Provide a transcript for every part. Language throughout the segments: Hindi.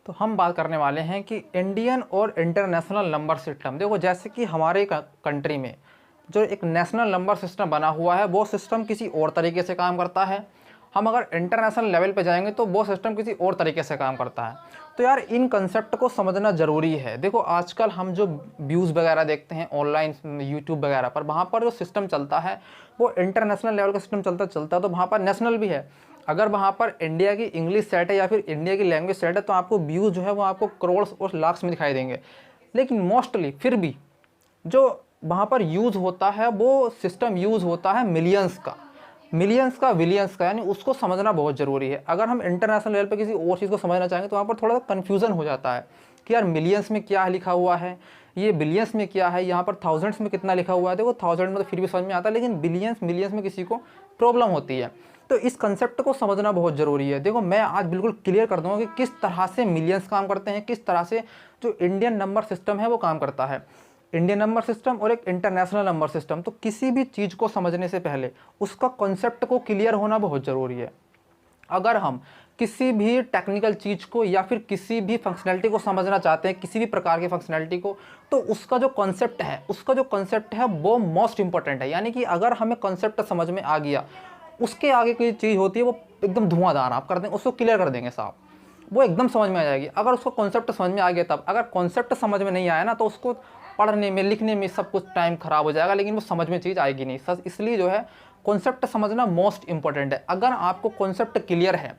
तो हम बात करने वाले हैं कि इंडियन और इंटरनेशनल नंबर सिस्टम। देखो, जैसे कि हमारे कंट्री में जो एक नेशनल नंबर सिस्टम बना हुआ है वो सिस्टम किसी और तरीके से काम करता है। हम अगर इंटरनेशनल लेवल पे जाएंगे तो वो सिस्टम किसी और तरीके से काम करता है। तो यार, इन कंसेप्ट को समझना ज़रूरी है। देखो, आजकल हम जो व्यूज़ वगैरह देखते हैं ऑनलाइन यूट्यूब वगैरह पर, वहाँ पर जो सिस्टम चलता है वो इंटरनेशनल लेवल का सिस्टम चलता है, तो वहाँ पर नेशनल भी है। अगर वहाँ पर इंडिया की इंग्लिश सेट है या फिर इंडिया की लैंग्वेज सेट है तो आपको व्यूज़ जो है वो आपको करोड़ और लाख्स में दिखाई देंगे। लेकिन मोस्टली फिर भी जो वहाँ पर यूज़ होता है वो सिस्टम यूज़ होता है मिलियंस का विलियंस का, यानी उसको समझना बहुत ज़रूरी है। अगर हम इंटरनेशनल लेवल पे किसी और चीज़ को समझना चाहेंगे तो वहाँ पर थोड़ा सा कन्फ्यूज़न हो जाता है कि यार मिलियंस में क्या लिखा हुआ है, ये बिलियंस में क्या है, यहाँ पर थाउजेंड्स में कितना लिखा हुआ है। देखो, थाउजेंड में तो फिर भी समझ में आता है, लेकिन बिलियंस मिलियंस में किसी को प्रॉब्लम होती है। तो इस कंसेप्ट को समझना बहुत ज़रूरी है। देखो, मैं आज बिल्कुल क्लियर कर दूँगा कि किस तरह से मिलियंस काम करते हैं, किस तरह से जो इंडियन नंबर सिस्टम है वो काम करता है। इंडियन नंबर सिस्टम और एक इंटरनेशनल नंबर सिस्टम, तो किसी भी चीज़ को समझने से पहले उसका कॉन्सेप्ट को क्लियर होना बहुत ज़रूरी है। अगर हम किसी भी टेक्निकल चीज़ को या फिर किसी भी फंक्शनैलिटी को समझना चाहते हैं, किसी भी प्रकार की फंक्शनैलिटी को, तो उसका जो कॉन्सेप्ट है वो मोस्ट इंपॉर्टेंट है। यानी कि अगर हमें कॉन्सेप्ट समझ में आ गया, उसके आगे कोई चीज़ होती है वो एकदम धुआंधार आप कर देंगे, उसको क्लियर कर देंगे साहब, वो एकदम समझ में आ जाएगी। अगर उसको कॉन्सेप्ट समझ में आ गया तब, अगर कॉन्सेप्ट समझ में नहीं आया ना तो उसको पढ़ने में लिखने में सब कुछ टाइम खराब हो जाएगा, लेकिन वो समझ में चीज़ आएगी नहीं। सच इसलिए जो है कॉन्सेप्ट समझना मोस्ट इंपॉर्टेंट है। अगर आपको कॉन्सेप्ट क्लियर है,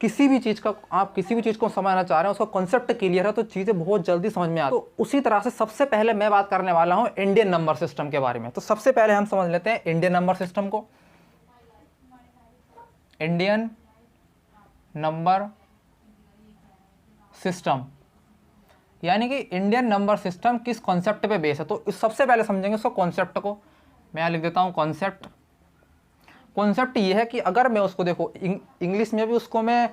किसी भी चीज़ का, आप किसी भी चीज़ को समझना चाह रहे हैं, उसका कॉन्सेप्ट क्लियर है तो चीज़ें बहुत जल्दी समझ में आती हैं। तो उसी तरह से सबसे पहले मैं बात करने वाला हूँ इंडियन नंबर सिस्टम के बारे में। तो सबसे पहले हम समझ लेते हैं इंडियन नंबर सिस्टम को। इंडियन नंबर सिस्टम यानी कि इंडियन नंबर सिस्टम किस कॉन्सेप्ट पे बेस है, तो इस सबसे पहले समझेंगे उसको कॉन्सेप्ट को। मैं यहाँ लिख देता हूँ कॉन्सेप्ट ये है कि अगर मैं उसको, देखो, इंग्लिश में भी उसको मैं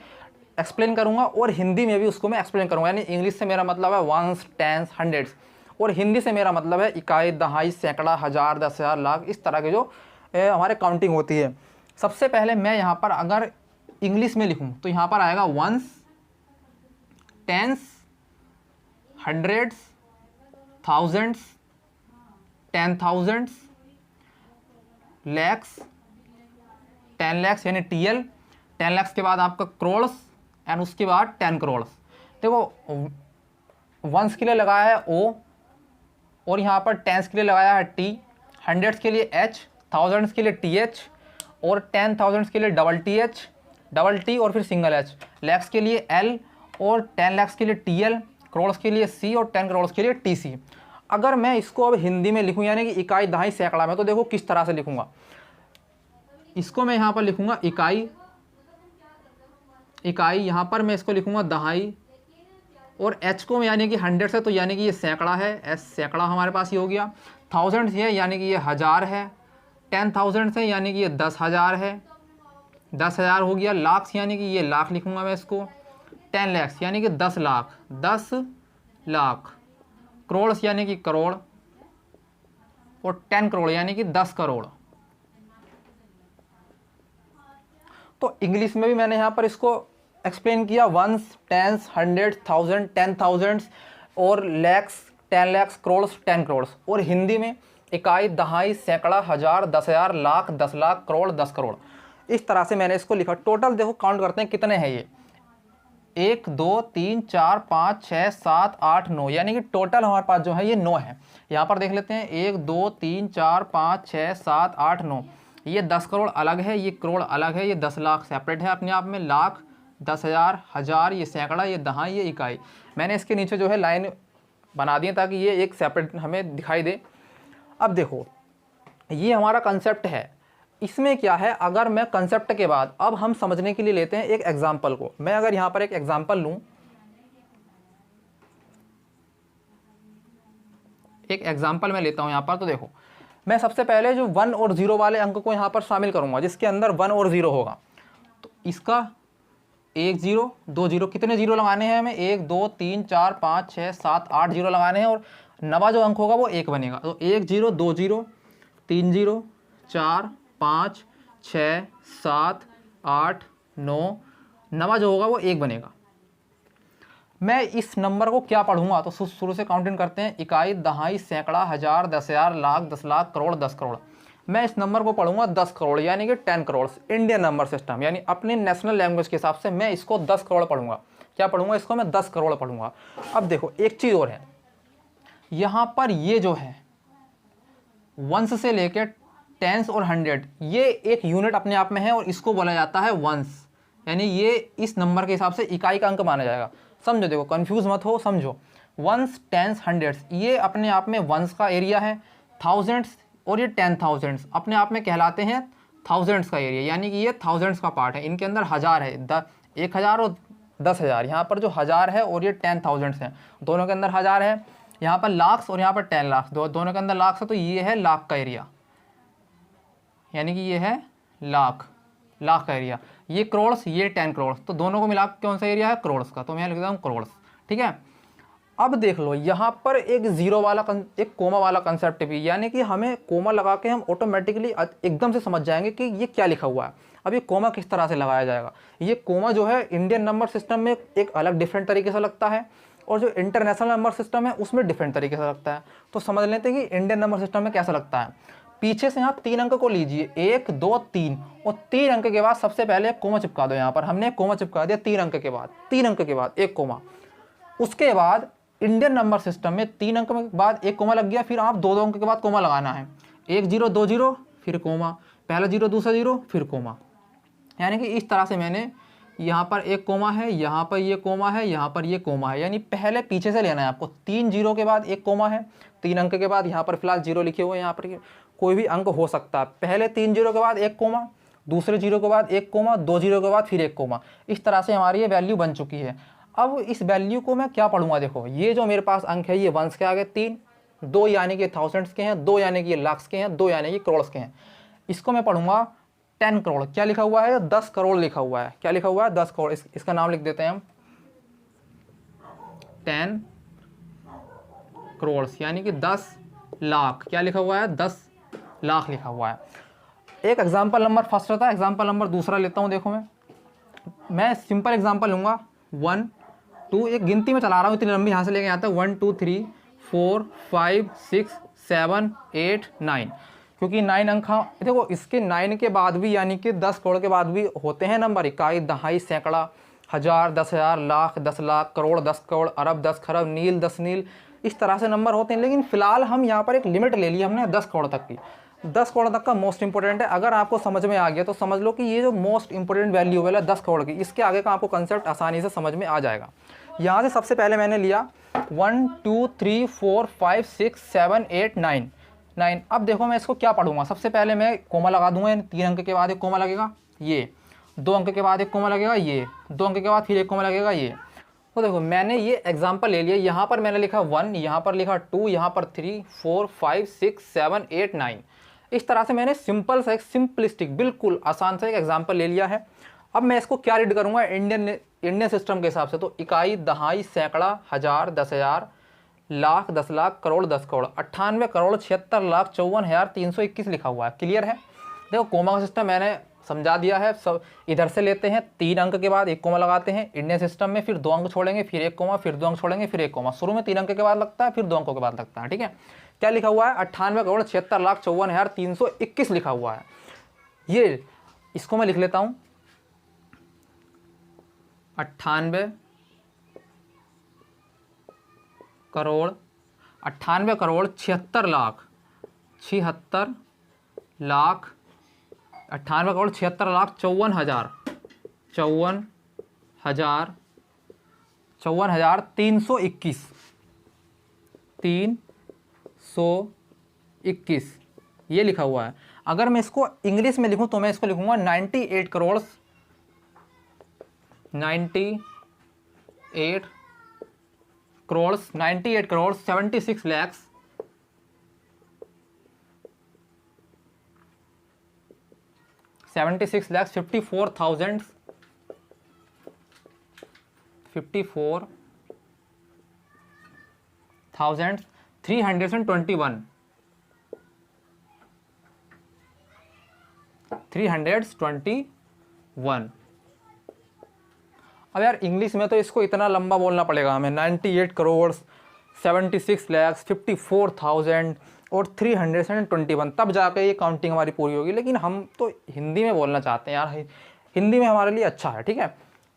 एक्सप्लेन करूँगा और हिंदी में भी उसको मैं एक्सप्लेन करूँगा। यानी इंग्लिश से मेरा मतलब है वंस, टेंस, हंड्रेड्स, और हिंदी से मेरा मतलब है इकाई, दहाई, सैकड़ा, हज़ार, 10,000, लाख, इस तरह के जो हमारे काउंटिंग होती है। सबसे पहले मैं यहाँ पर अगर इंग्लिश में लिखूँ तो यहाँ पर आएगा ones, tens, hundreds, thousands, 10,000, lakhs, 10 lakhs यानी TL, 10 लैक्स के बाद आपका करोड़ एंड उसके बाद 10 करोड़। देखो, वंस के लिए लगाया है O और यहाँ पर टेंस के लिए लगाया है T, हंड्रेड्स के लिए H, थाउजेंड्स के लिए TH और 10,000 के लिए डबल T और फिर सिंगल H, लैक्स के लिए L और 10 लैक्स के लिए TL, करोड़ के लिए C और 10 करोड़ के लिए TC। अगर मैं इसको अब हिंदी में लिखूँ यानी कि इकाई, दहाई, सैकड़ा में, तो देखो किस तरह से लिखूँगा। इसको मैं यहाँ पर लिखूँगा इकाई, यहाँ पर मैं इसको लिखूँगा दहाई, और H को यानी कि 100 से, तो यानी कि ये सैकड़ा है, S सैकड़ा हमारे पास ही हो गया। थाउजेंड है यानी कि ये हज़ार है। 10,000 से यानी कि ये 10,000 है, 10,000 हो गया। लाख्स यानी कि ये लाख लिखूँगा मैं इसको। 10 लैक्स यानी कि 10 लाख, 10 लाख। करोड़ यानी कि करोड़, और 10 करोड़ यानी कि 10 करोड़। तो इंग्लिश में भी मैंने यहाँ पर इसको एक्सप्लेन किया, वंस, टेंस, हंड्रेड, थाउजेंड, 10,000 और लैक्स, 10 लैक्स, करोड़, 10 करोड़। और हिंदी में इकाई, दहाई, सैकड़ा, हज़ार, 10,000, लाख, 10 लाख, करोड़, 10 करोड़। इस तरह से मैंने इसको लिखा। टोटल देखो काउंट करते हैं कितने हैं ये, 1 2 3 4 5 6 7 8 9, यानी कि टोटल हमारे पास जो है ये 9 है। यहाँ पर देख लेते हैं, 1 2 3 4 5 6 7 8 9। ये 10 करोड़ अलग है, ये करोड़ अलग है, ये 10 लाख सेपरेट है अपने आप में, लाख, 10,000, हज़ार, ये सैकड़ा, ये दहाई, ये इकाई। मैंने इसके नीचे जो है लाइन बना दी है ताकि ये एक सेपरेट हमें दिखाई दे। अब देखो, ये हमारा कंसेप्ट है। इसमें क्या है, अगर मैं कंसेप्ट के बाद अब हम समझने के लिए लेते हैं एक एग्जाम्पल को। मैं अगर यहाँ पर एक एग्जाम्पल लूँ, एक एग्जाम्पल मैं लेता हूँ यहाँ पर, तो देखो, मैं सबसे पहले जो 1 और 0 वाले अंक को यहाँ पर शामिल करूँगा, जिसके अंदर 1 और 0 होगा। तो इसका 1 0 2 0, कितने 0 लगाने हैं हमें, 1 2 3 4 5 6 7 8 0 लगाने हैं, और नवा जो अंक होगा वो 1 बनेगा। तो 1 0 2 0 3 0 4 5 6 7 8 9, नवा जो होगा वो 1 बनेगा। मैं इस नंबर को क्या पढ़ूंगा, तो शुरू से काउंटिंग करते हैं, इकाई, दहाई, सैकड़ा, हजार, 10,000, लाख, 10 लाख, करोड़, 10 करोड़। मैं इस नंबर को पढ़ूंगा 10 करोड़ यानी कि 10 करोड़, इंडियन नंबर सिस्टम यानी अपने नेशनल लैंग्वेज के हिसाब से मैं इसको 10 करोड़ पढ़ूंगा। क्या पढ़ूंगा इसको मैं? 10 करोड़ पढ़ूंगा। अब देखो एक चीज़ और है, यहाँ पर ये जो है वंस से लेकर टेंस और हंड्रेड, ये एक यूनिट अपने आप में है और इसको बोला जाता है वंस, यानी ये इस नंबर के हिसाब से इकाई का अंक माना जाएगा। समझो, देखो कंफ्यूज मत हो, समझो। वंस, टेंस, हंड्रेड्स ये अपने आप में वंस का एरिया है। थाउजेंड्स और ये 10,000 अपने आप में कहलाते हैं थाउजेंड्स का एरिया, यानी कि ये थाउजेंड्स का पार्ट है। इनके अंदर हज़ार है, 1,000 और 10,000। यहाँ पर जो हज़ार है और ये 10,000 हैं, दोनों के अंदर हज़ार है। यहाँ पर लाख्स और यहाँ पर 10 लाख, दोनों के अंदर लाख है, तो ये है लाख का एरिया, यानी कि ये है लाख का एरिया। ये करोड़स, ये 10 करोड़, तो दोनों को मिला कौन सा एरिया है? करोड़स का। तो मैं लिख देता हूँ करोड़स, ठीक है। अब देख लो यहाँ पर एक जीरो वाला एक कोमा वाला कंसेप्ट भी, यानी कि हमें कोमा लगा के हम ऑटोमेटिकली एकदम से समझ जाएंगे कि ये क्या लिखा हुआ है। अब ये कोमा किस तरह से लगाया जाएगा? ये कोमा जो है इंडियन नंबर सिस्टम में एक अलग डिफरेंट तरीके से लगता है और जो इंटरनेशनल नंबर सिस्टम है उसमें डिफरेंट तरीके से लगता है। तो समझ लेते हैं कि इंडियन नंबर सिस्टम में कैसा लगता है। पीछे से यहाँ 3 अंक को लीजिए, 1, 2, 3, और 3 अंक के बाद सबसे पहले एक कोमा चिपका दो। यहाँ पर हमने एक कोमा चिपका दिया 3 अंक के बाद, 3 अंक के बाद एक कोमा। उसके बाद इंडियन नंबर सिस्टम में 3 अंक के बाद एक कोमा लग गया, फिर आप 2 अंक के बाद कोमा लगाना है। 1 0 2 0 फिर कोमा, पहला 0 दूसरा 0 फिर कोमा। यानी कि इस तरह से मैंने यहाँ पर एक कोमा है, यहाँ पर ये कोमा है, यहाँ पर ये कोमा है, यानी पहले पीछे से लेना है आपको। 3 0 के बाद एक कोमा है, 3 अंक के बाद, यहाँ पर फिलहाल 0 लिखे हुए हैं, यहाँ पर कोई भी अंक हो सकता है। पहले 3 0 के बाद एक कोमा, दूसरे 0 के बाद एक कोमा, 2 0 के बाद फिर एक कोमा। इस तरह से हमारी ये वैल्यू बन चुकी है। अब इस वैल्यू को मैं क्या पढ़ूंगा? देखो ये जो मेरे पास अंक है ये वंस के आगे 3, 2 यानी कि थाउजेंड्स के हैं, 2 यानी कि ये लाख्स के हैं, 2 यानी कि करोड़ के हैं। इसको मैं पढ़ूंगा 10 करोड़। क्या लिखा हुआ है? 10 करोड़ लिखा हुआ है। क्या लिखा हुआ है? 10 करोड़। इसका नाम लिख देते हैं हम 10 करोड़, यानी कि 10 लाख। क्या लिखा हुआ है? 10 लाख लिखा हुआ है। एक एग्जाम्पल नंबर फर्स्ट रहता है, एग्जाम्पल नंबर दूसरा लेता हूँ। देखो मैं सिंपल एग्जाम्पल लूँगा 1 2, एक गिनती में चला रहा हूँ, इतनी लंबी यहाँ से लेके आता हूँ 1 2 3 4 5 6 7 8 9, क्योंकि 9 अंक। देखो इसके 9 के बाद भी यानी कि 10 करोड़ के बाद भी होते हैं नंबर, इकाई, दहाई, सैकड़ा, हज़ार, 10,000, लाख, 10 लाख, करोड़, 10 करोड़, अरब, 10 खरब, नील, 10 नील, इस तरह से नंबर होते हैं। लेकिन फिलहाल हम यहाँ पर एक लिमिट ले ली हमने 10 करोड़ तक की। 10 करोड़ तक का मोस्ट इंपॉर्टेंट है। अगर आपको समझ में आ गया तो समझ लो कि ये जो मोस्ट इंपॉर्टेंट वैल्यू है 10 करोड़ की, इसके आगे का आपको कंसेप्ट आसानी से समझ में आ जाएगा। यहाँ से सबसे पहले मैंने लिया 1 2 3 4 5 6 7 8 9। अब देखो मैं इसको क्या पढ़ूंगा? सबसे पहले मैं कोमा लगा दूंगा, 3 अंक के बाद एक कोमा लगेगा, ये 2 अंक के बाद एक कोमा लगेगा, ये 2 अंक के बाद फिर एक कोमा लगेगा, ये। तो देखो मैंने ये एग्जांपल ले लिया। यहाँ पर मैंने लिखा 1, यहाँ पर लिखा 2, यहाँ पर 3 4 5 6 7 8 9। इस तरह से मैंने सिंपल सा एक सिंपलिस्टिक बिल्कुल आसान सा एक एग्जांपल ले लिया है। अब मैं इसको क्या रीड करूँगा इंडियन सिस्टम के हिसाब से? तो इकाई, दहाई, सैकड़ा, हज़ार, 10,000, लाख, 10 लाख, करोड़, 10 करोड़, 98 करोड़ 76 लाख 54,321 लिखा हुआ है। क्लियर है? देखो कोमा का सिस्टम मैंने समझा दिया है। सब इधर से लेते हैं, 3 अंक के बाद एक कोमा लगाते हैं इंडियन सिस्टम में, फिर 2 अंक छोड़ेंगे, फिर एक कोमा, फिर 2 अंक छोड़ेंगे, फिर एक कोमा। शुरू में 3 अंक के बाद लगता है, फिर 2 अंकों के बाद लगता है। ठीक है, क्या लिखा हुआ है? 98 करोड़ 76 लाख 54,321 लिखा हुआ है। ये इसको मैं लिख लेता हूँ 98 करोड़ 76 लाख 98 करोड़ 76 लाख 54,321 ये लिखा हुआ है। अगर मैं इसको इंग्लिश में लिखूं तो मैं इसको लिखूंगा 98 करोड़ 76 lakhs 54,321। अब यार इंग्लिश में तो इसको इतना लंबा बोलना पड़ेगा हमें, 98 करोड़ 76 लाख 54,000 और 321, तब जाके ये काउंटिंग हमारी पूरी होगी। लेकिन हम तो हिंदी में बोलना चाहते हैं यार, हिंदी में हमारे लिए अच्छा है, ठीक है।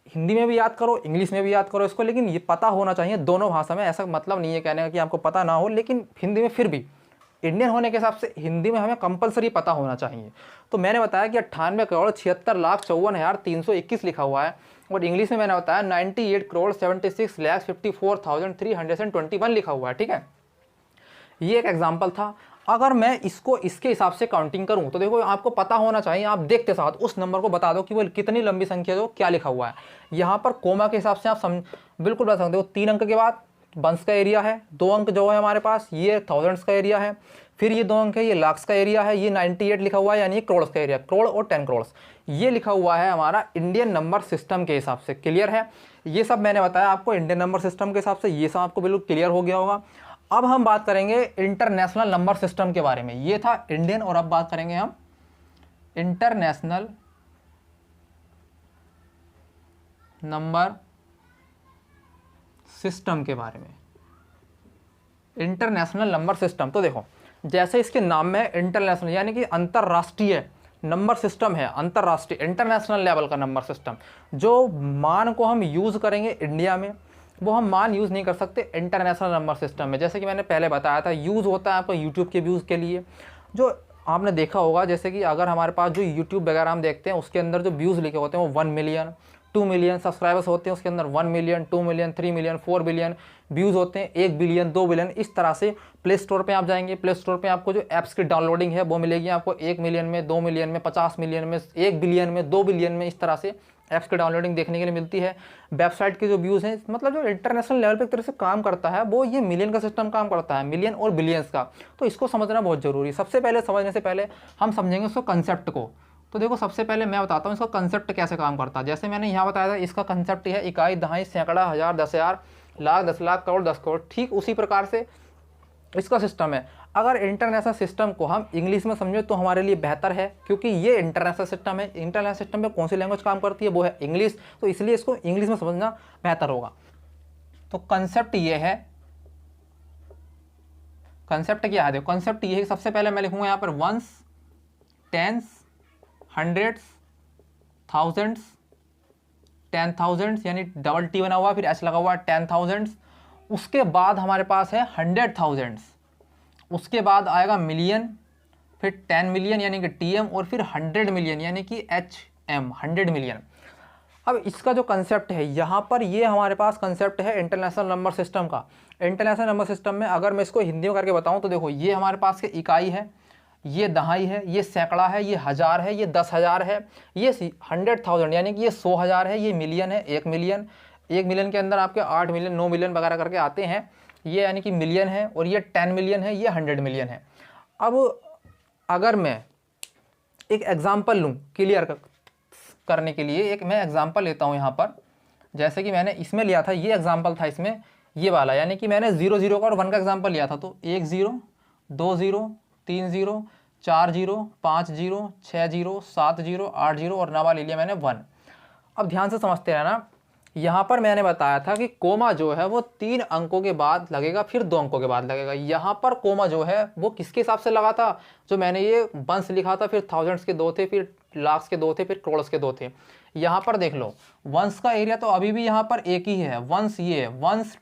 हिंदी में भी याद करो, इंग्लिश में भी याद करो इसको, लेकिन ये पता होना चाहिए दोनों भाषा में। ऐसा मतलब नहीं है कहने का कि आपको पता ना हो, लेकिन हिंदी में फिर भी इंडियन होने के हिसाब से हिंदी में हमें कंपलसरी पता होना चाहिए। तो मैंने बताया कि 98 करोड़ 76,54,321 लिखा हुआ है, और इंग्लिश में मैंने बताया 98 करोड़ 76 लाख 54,321 लिखा हुआ है, ठीक है। ये एक एग्जाम्पल था। अगर मैं इसको इसके हिसाब से काउंटिंग करूं तो देखो आपको पता होना चाहिए, आप देखते साथ उस नंबर को बता दो कि वो कितनी लंबी संख्या जो क्या लिखा हुआ है। यहाँ पर कोमा के हिसाब से आप बिल्कुल बता सकते हो। 3 अंक के बाद वंश का एरिया है, 2 अंक जो है हमारे पास ये थाउजेंड्स का एरिया है, फिर ये 2 अंक है ये लाख्स का एरिया है, ये 98 लिखा हुआ है यानी करोड़ का एरिया, करोड़ और 10 करोड़ ये लिखा हुआ है हमारा इंडियन नंबर सिस्टम के हिसाब से। क्लियर है? ये सब मैंने बताया आपको इंडियन नंबर सिस्टम के हिसाब से, ये सब आपको बिल्कुल क्लियर हो गया होगा। अब हम बात करेंगे इंटरनेशनल नंबर सिस्टम के बारे में। ये था इंडियन, और अब बात करेंगे हम इंटरनेशनल नंबर सिस्टम के बारे में। इंटरनेशनल नंबर सिस्टम, तो देखो जैसे इसके नाम में इंटरनेशनल यानी कि अंतरराष्ट्रीय नंबर सिस्टम है, अंतरराष्ट्रीय इंटरनेशनल लेवल का नंबर सिस्टम। जो मान को हम यूज़ करेंगे इंडिया में वो हम मान यूज़ नहीं कर सकते इंटरनेशनल नंबर सिस्टम में। जैसे कि मैंने पहले बताया था, यूज़ होता है आपको यूट्यूब के व्यूज़ के लिए। जो आपने देखा होगा जैसे कि अगर हमारे पास जो यूट्यूब वगैरह हम देखते हैं उसके अंदर जो व्यूज़ लिखे होते हैं वो 1 मिलियन 2 मिलियन सब्सक्राइबर्स होते हैं, उसके अंदर 1 million 2 million 3 million 4 billion views होते हैं, 1 बिलियन 2 बिलियन। इस तरह से प्ले स्टोर पे आप जाएंगे, प्ले स्टोर पे आपको जो ऐप्स की डाउनलोडिंग है वो मिलेगी आपको 1 मिलियन में 2 मिलियन में 50 मिलियन में 1 बिलियन में 2 बिलियन में, इस तरह से ऐप्स की डाउनलोडिंग देखने के लिए मिलती है। वेबसाइट के जो व्यूज़ हैं, मतलब जो इंटरनेशनल लेवल पे एक तरह से काम करता है वो ये मिलियन का सिस्टम काम करता है, मिलियन और बिलियंस का। तो इसको समझना बहुत ज़रूरी है। सबसे पहले समझने से पहले हम समझेंगे उसको कंसेप्ट को। तो देखो सबसे पहले मैं बताता हूँ इसका कंसेप्ट कैसे काम करता है। जैसे मैंने यहाँ बताया था इसका कंसेप्ट है इकाई, दहाई, सैकड़ा, हज़ार, 10,000, लाख, 10 लाख, करोड़, 10 करोड़। ठीक उसी प्रकार से इसका सिस्टम है। अगर इंटरनेशनल सिस्टम को हम इंग्लिश में समझें तो हमारे लिए बेहतर है, क्योंकि ये इंटरनेशनल सिस्टम है। इंटरनेशनल सिस्टम में कौन सी लैंग्वेज काम करती है वो है इंग्लिश, तो इसलिए इसको इंग्लिश में समझना बेहतर होगा। तो कंसेप्ट ये है, कंसेप्ट क्या है देखो, कंसेप्ट ये है कि सबसे पहले मैं लिखूंगा यहाँ पर वंस, टेंस, हंड्रेड्स, थाउजेंड्स, 10,000 यानी डबल टी बना हुआ फिर एच लगा हुआ 10,000। उसके बाद हमारे पास है 100,000, उसके बाद आएगा मिलियन, फिर 10 मिलियन यानी कि टीएम, और फिर 100 मिलियन यानी कि एचएम, 100 मिलियन। अब इसका जो कंसेप्ट है यहाँ पर, ये हमारे पास कंसेप्ट है इंटरनेशनल नंबर सिस्टम का। इंटरनेशनल नंबर सिस्टम में अगर मैं इसको हिंदी में करके बताऊँ तो देखो ये हमारे पास के इकाई है, ये दहाई है, ये सैकड़ा है, ये हज़ार है, ये 10,000 है, ये 100,000 यानी कि ये 100,000 है, ये मिलियन है, 1 मिलियन, 1 मिलियन के अंदर आपके 8 मिलियन 9 मिलियन वगैरह करके आते हैं, ये यानी कि मिलियन है, और ये 10 मिलियन है, ये 100 मिलियन है। अब अगर मैं एक एग्जांपल लूँ क्लियर करने के लिए, एक मैं एग्जांपल लेता हूँ यहाँ पर। जैसे कि मैंने इसमें लिया था, ये एग्जांपल था इसमें ये वाला, यानी कि मैंने 0 0 का और 1 का एग्जांपल लिया था। तो 1 0 2 0 3 0 4 0 5 0 6 0 7 0 8 0 और नवा ले लिया मैंने 1। अब ध्यान से समझते रहना, यहाँ पर मैंने बताया था कि कोमा जो है वो 3 अंकों के बाद लगेगा, फिर 2 अंकों के बाद लगेगा। यहाँ पर कोमा जो है वो किसके हिसाब से लगा था, जो मैंने ये वंस लिखा था, फिर थाउजेंड्स के 2 थे, फिर लाख्स के 2 थे, फिर करोड़ के 2 थे। यहाँ पर देख लो वंस का एरिया तो अभी भी यहाँ पर एक ही है, वंस ये वंस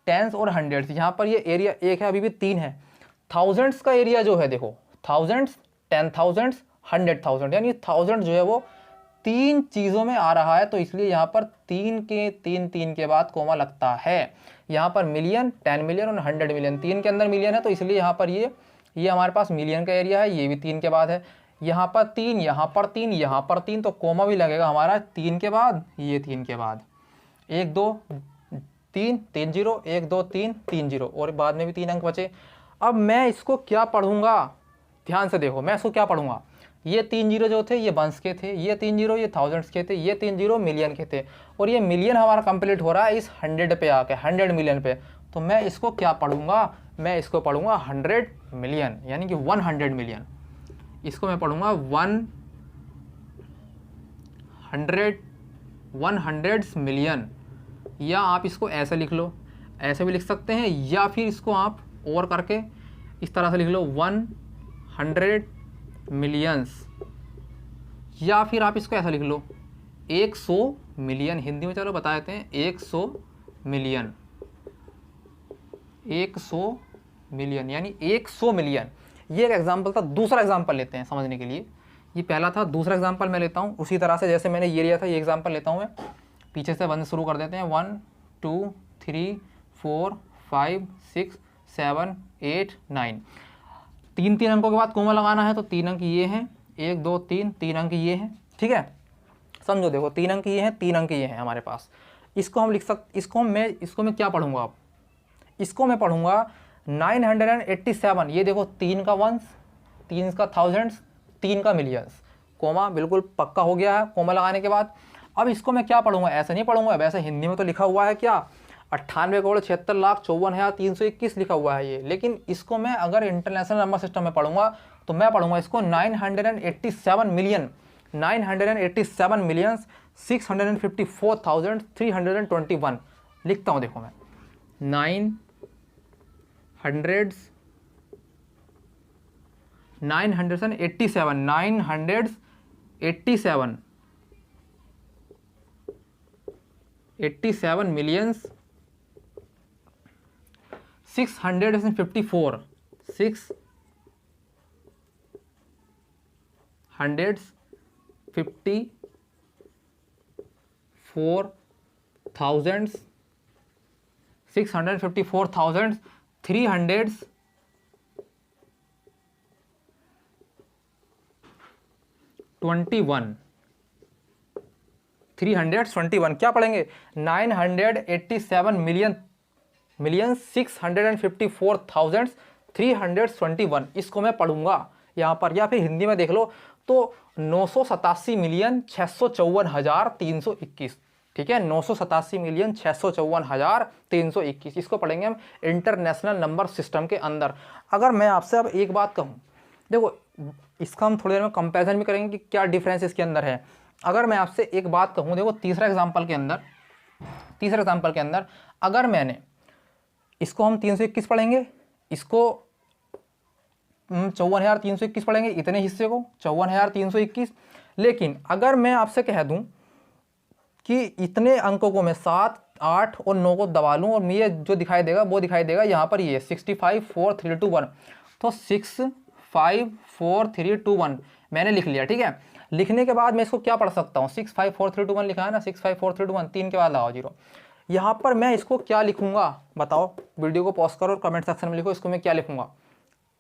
टेंस और हंड्रेड्स, यहाँ पर ये एरिया एक है, अभी भी 3 है। थाउजेंड्स का एरिया जो है देखो, थाउजेंड्स, 10,000, 100,000 यानी थाउजेंड जो है वो 3 चीज़ों में आ रहा है, तो इसलिए यहाँ पर 3 के बाद कोमा लगता है। यहाँ पर मिलियन, 10 मिलियन और 100 मिलियन, 3 के अंदर मिलियन है, तो इसलिए यहाँ पर ये हमारे पास मिलियन का एरिया है, ये भी 3 के बाद है। यहाँ पर 3, यहाँ पर 3, यहाँ पर 3, तो कोमा भी लगेगा हमारा 3 के बाद, ये 3 के बाद, 1 2 3 3 0 1 2 3 3 0 और बाद में भी 3 अंक बचे। अब मैं इसको क्या पढ़ूंगा, ध्यान से देखो, मैं इसको क्या पढ़ूंगा। ये 3 0 जो थे ये वंस के थे, ये 3 0 ये थाउजेंड्स के थे, ये 3 0 मिलियन के थे, और ये मिलियन हमारा कंप्लीट हो रहा है इस 100 पे आके, 100 मिलियन पे। तो मैं इसको क्या पढ़ूंगा, मैं इसको पढ़ूंगा 100 मिलियन यानी कि 100 मिलियन। इसको मैं पढ़ूंगा 100 100 मिलियन, या आप इसको ऐसे लिख लो, ऐसे भी लिख सकते हैं, या फिर इसको आप और करके इस तरह से लिख लो 100 मिलियंस, या फिर आप इसको ऐसा लिख लो 100 मिलियन। हिंदी में चलो बता देते हैं 100 मिलियन, 100 मिलियन यानी 100 मिलियन। ये एक एग्जाम्पल था। दूसरा एग्जाम्पल लेते हैं समझने के लिए, ये पहला था, दूसरा एग्जाम्पल मैं लेता हूँ उसी तरह से जैसे मैंने ये लिया था, ये एग्जाम्पल लेता हूँ मैं। पीछे से 1 शुरू कर देते हैं, 1 2 3 4 5 6 7 8 9। 3 अंकों के बाद कोमा लगाना है, तो 3 अंक ये हैं, 1 2 3, 3 अंक ये हैं, ठीक है। समझो, देखो 3 अंक ये हैं, 3 अंक ये हैं हमारे पास। इसको हम लिख सकते, इसको मैं क्या पढ़ूंगा अब, इसको मैं पढ़ूंगा 987। ये देखो 3 का वंस, 3 का थाउजेंड्स, 3 का मिलियंस, कोमा बिल्कुल पक्का हो गया है कोमा लगाने के बाद। अब इसको मैं क्या पढ़ूंगा, ऐसे नहीं पढ़ूंगा, वैसे हिंदी में तो लिखा हुआ है क्या 98,76,54,321 लिखा हुआ है ये, लेकिन इसको मैं अगर इंटरनेशनल नंबर सिस्टम में पढ़ूंगा तो मैं पढ़ूंगा इसको 987 मिलियन, 987 मिलियंस 654,321 लिखता हूँ। देखो मैं 987 87 मिलियंस 654 321 क्या पढ़ेंगे 987 मिलियन 654,321 इसको मैं पढ़ूंगा यहाँ पर, या फिर हिंदी में देख लो तो 987 मिलियन 654,321, ठीक है, 987 मिलियन 654,321 इसको पढ़ेंगे हम इंटरनेशनल नंबर सिस्टम के अंदर। अगर मैं आपसे अब एक बात कहूँ, देखो इसका हम थोड़ी देर में कंपैरिजन भी करेंगे कि क्या डिफरेंस इसके अंदर है। अगर मैं आपसे एक बात कहूँ, देखो तीसरा एग्जाम्पल के अंदर अगर मैंने इसको हम 321 पढ़ेंगे, इसको 54,321 पढ़ेंगे, इतने हिस्से को 54,321। लेकिन अगर मैं आपसे कह दूं कि इतने अंकों को मैं 7 8 और 9 को दबा लूं और ये जो दिखाई देगा वो दिखाई देगा यहाँ पर, ये 654321, तो 654321 मैंने लिख लिया, ठीक है। लिखने के बाद मैं इसको क्या पढ़ सकता हूँ, 654321 लिखा है ना, 654321, 3 के बाद लगाओ 0। यहाँ पर मैं इसको क्या लिखूंगा बताओ, वीडियो को पॉज करो और कमेंट सेक्शन में लिखो इसको मैं क्या लिखूंगा।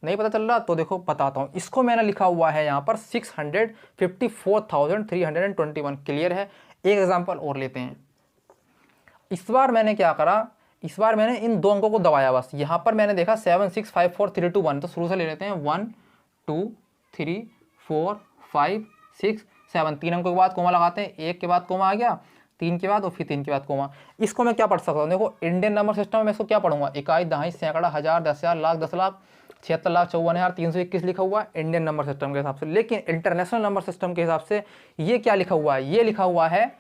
नहीं पता चल रहा तो देखो बताता हूँ, इसको मैंने लिखा हुआ है यहाँ पर 654,321। क्लियर है। एक एग्जांपल और लेते हैं। इस बार मैंने क्या करा, इस बार मैंने इन दो अंकों को दबाया बस। यहाँ पर मैंने देखा 7654321, तो शुरू से ले लेते हैं 1 2 3 4 5 6 7, 3 अंकों के बाद कोमा लगाते हैं, 1 के बाद कोमा आ गया, 3 के बाद और फिर 3 के बाद कोमा। इसको मैं क्या पढ़ सकता हूँ, देखो इंडियन नंबर सिस्टम में मैं इसको क्या पढ़ूंगा, इकाई, दहाई, सैकड़ा, हजार, 10,000, लाख, 10 लाख, 76,54,321 लिखा हुआ है इंडियन नंबर सिस्टम के हिसाब से। लेकिन इंटरनेशनल नंबर सिस्टम के हिसाब से ये क्या लिखा हुआ है, ये लिखा हुआ है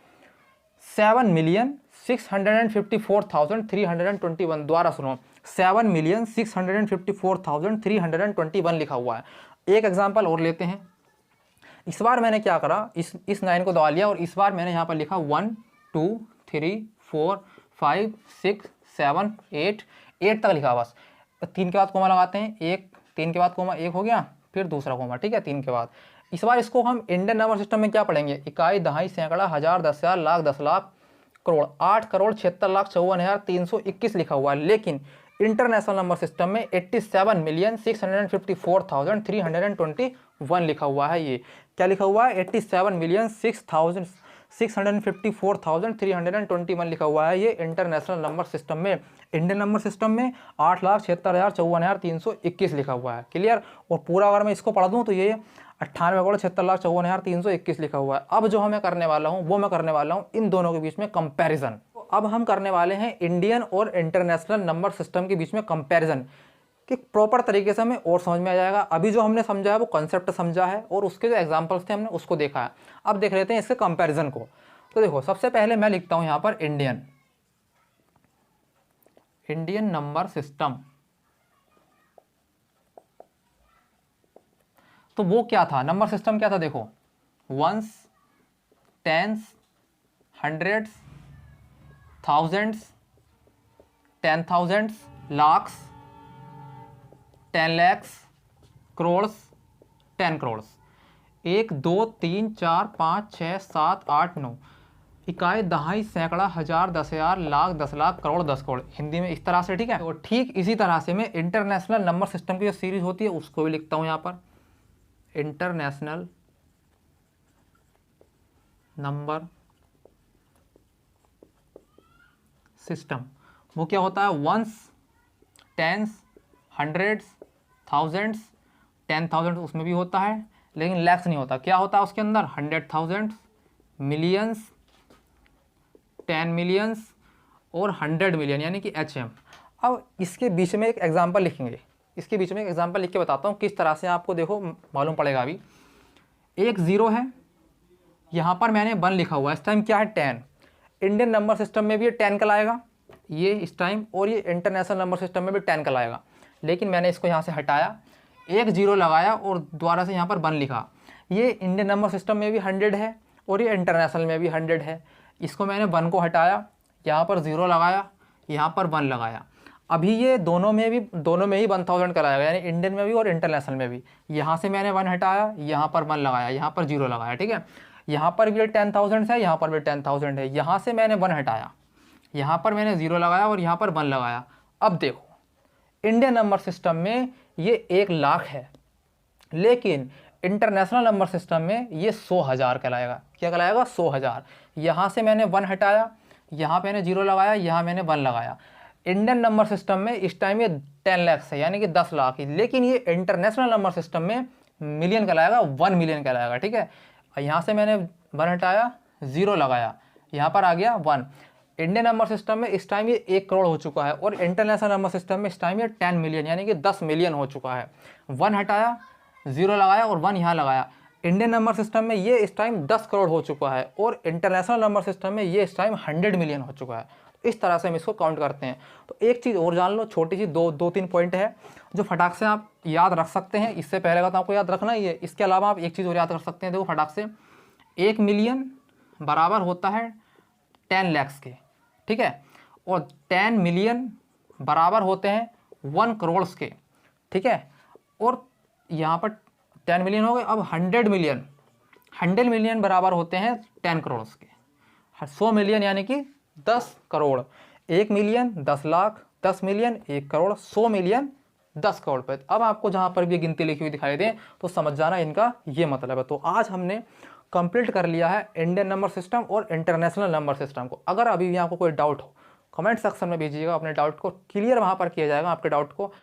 7,654,321। दोबारा सुनो, 7,654,321 लिखा हुआ है। एक एग्जाम्पल और लेते हैं। इस बार मैंने क्या करा, इस 9 को दबा लिया और इस बार मैंने यहाँ पर लिखा 1 2 3 4 5 6 7 8 तक लिखा बस। 3 के बाद कोमा लगाते हैं, 1, 3 के बाद कोमा, 1 हो गया, फिर दूसरा कोमा, ठीक है, 3 के बाद। इस बार इसको हम इंडियन नंबर सिस्टम में क्या पढ़ेंगे, इकाई, दहाई, सैकड़ा, हजार, 10,000, लाख, 10 लाख, करोड़, 8,76,54,321 लिखा हुआ है। लेकिन इंटरनेशनल नंबर सिस्टम में 87,654,321 लिखा हुआ है। ये क्या लिखा हुआ है, 87,654,321 लिखा हुआ है ये इंटरनेशनल नंबर सिस्टम में। इंडियन नंबर सिस्टम में 8,76,54,321 लिखा हुआ है। क्लियर। और पूरा अगर मैं इसको पढ़ दूँ तो ये 98,76,54,321 लिखा हुआ है। अब जो हमें करने वाला हूँ वो मैं करने वाला हूँ इन दोनों के बीच में कंपैरिजन। अब हम करने वाले हैं इंडियन और इंटरनेशनल नंबर सिस्टम के बीच में कंपैरिजन, कि प्रॉपर तरीके से हमें और समझ में आ जाएगा। अभी जो हमने समझा है वो कॉन्सेप्ट समझा है और उसके जो एग्जांपल्स थे हमने उसको देखा है। अब देख लेते हैं इसके कंपैरिजन को। तो देखो सबसे पहले मैं लिखता हूँ यहाँ पर इंडियन नंबर सिस्टम। तो वो क्या था, नंबर सिस्टम क्या था, देखो ones, tens, hundreds, thousands, 10,000, lakhs, 10 lakhs, crore, 10 crore. 1 2 3 4 5 6 7 8 9, इकाई, दहाई, सैकड़ा, हजार, 10,000, लाख, 10 लाख, करोड़, 10 करोड़, हिंदी में इस तरह से। ठीक है, और ठीक इसी तरह से मैं इंटरनेशनल नंबर सिस्टम की जो सीरीज होती है उसको भी लिखता हूँ यहाँ पर, इंटरनेशनल नंबर सिस्टम। वो क्या होता है, वंस, टेंस, हंड्रेड्स, थाउजेंड्स, 10,000 उसमें भी होता है, लेकिन लैक्स नहीं होता। क्या होता है उसके अंदर, 100,000, मिलियंस, 10 मिलियंस और 100 मिलियन यानी कि HM। अब इसके बीच में एक एग्जांपल लिखेंगे, इसके बीच में एक एग्जांपल लिख के बताता हूँ किस तरह से आपको देखो मालूम पड़ेगा। अभी एक ज़ीरो है, यहाँ पर मैंने 1 लिखा हुआ है, इस टाइम क्या है 10। इंडियन नंबर सिस्टम में भी ये 10 कहलाएगा ये इस टाइम, और ये इंटरनेशनल नंबर सिस्टम में भी 10 कहलाएगा। लेकिन मैंने इसको यहाँ से हटाया, एक ज़ीरो लगाया और दोबारा से यहाँ पर 1 लिखा। ये इंडियन नंबर सिस्टम में भी 100 है और ये इंटरनेशनल में भी 100 है। इसको मैंने 1 को हटाया, यहाँ पर 0 लगाया, यहाँ पर 1 लगाया। अभी ये दोनों में ही 1000 कराएगा, यानी इंडियन में भी और इंटरनेशनल में भी। यहाँ से मैंने 1 हटाया, यहाँ पर 1 लगाया, यहाँ पर 0 लगाया। ठीक है, यहाँ पर भी 10,000 है, यहाँ पर भी 10,000 है। यहाँ से मैंने 1 हटाया, यहाँ पर मैंने 0 लगाया और यहाँ पर 1 लगाया। अब देखो इंडियन नंबर सिस्टम में ये 1 लाख है, लेकिन इंटरनेशनल नंबर सिस्टम में ये 100,000 कहलाएगा। क्या कहलाएगा, 100,000। यहाँ से मैंने 1 हटाया, यहाँ मैंने 0 लगाया, यहाँ मैंने 1 लगाया। इंडियन नंबर सिस्टम में इस टाइम ये 10 लाख है, यानी कि 10 लाख ही, लेकिन ये इंटरनेशनल नंबर सिस्टम में मिलियन कहलाएगा, 1 मिलियन कहलाएगा। ठीक है, यहाँ से मैंने 1 हटाया, 0 लगाया, यहाँ पर आ गया 1। इंडियन नंबर सिस्टम में इस टाइम ये 1 करोड़ हो चुका है, और इंटरनेशनल नंबर सिस्टम में इस टाइम ये 10 मिलियन यानी कि 10 मिलियन हो चुका है। 1 हटाया, 0 लगाया और 1 यहाँ लगाया। इंडियन नंबर सिस्टम में ये इस टाइम 10 करोड़ हो चुका है, और इंटरनेशनल नंबर सिस्टम में ये इस टाइम 100 मिलियन हो चुका है। इस तरह से हम इसको काउंट करते हैं। तो एक चीज़ और जान लो, छोटी सी 2-3 पॉइंट है जो फटाक से आप याद रख सकते हैं। इससे पहले का तो आपको याद रखना ही है, इसके अलावा आप एक चीज़ और याद कर सकते हैं। देखो फटाक से, 1 मिलियन बराबर होता है 10 lakhs के। ठीक है, और 10 मिलियन बराबर होते हैं 1 करोड़ के। ठीक है, और यहाँ पर 10 मिलियन हो गए। अब 100 मिलियन बराबर होते हैं 10 करोड़ के। 100 मिलियन यानी कि 10 crore. 1 million 10 lakh, 10 million 1 crore, 100 million 10 crore पे। अब आपको जहाँ पर भी गिनती लिखी हुई दिखाई दे तो समझ जाना इनका ये मतलब है। तो आज हमने कंप्लीट कर लिया है इंडियन नंबर सिस्टम और इंटरनेशनल नंबर सिस्टम को। अगर अभी भी आपको कोई डाउट हो कमेंट सेक्शन में भेजिएगा, अपने डाउट को क्लियर वहाँ पर किया जाएगा आपके डाउट को।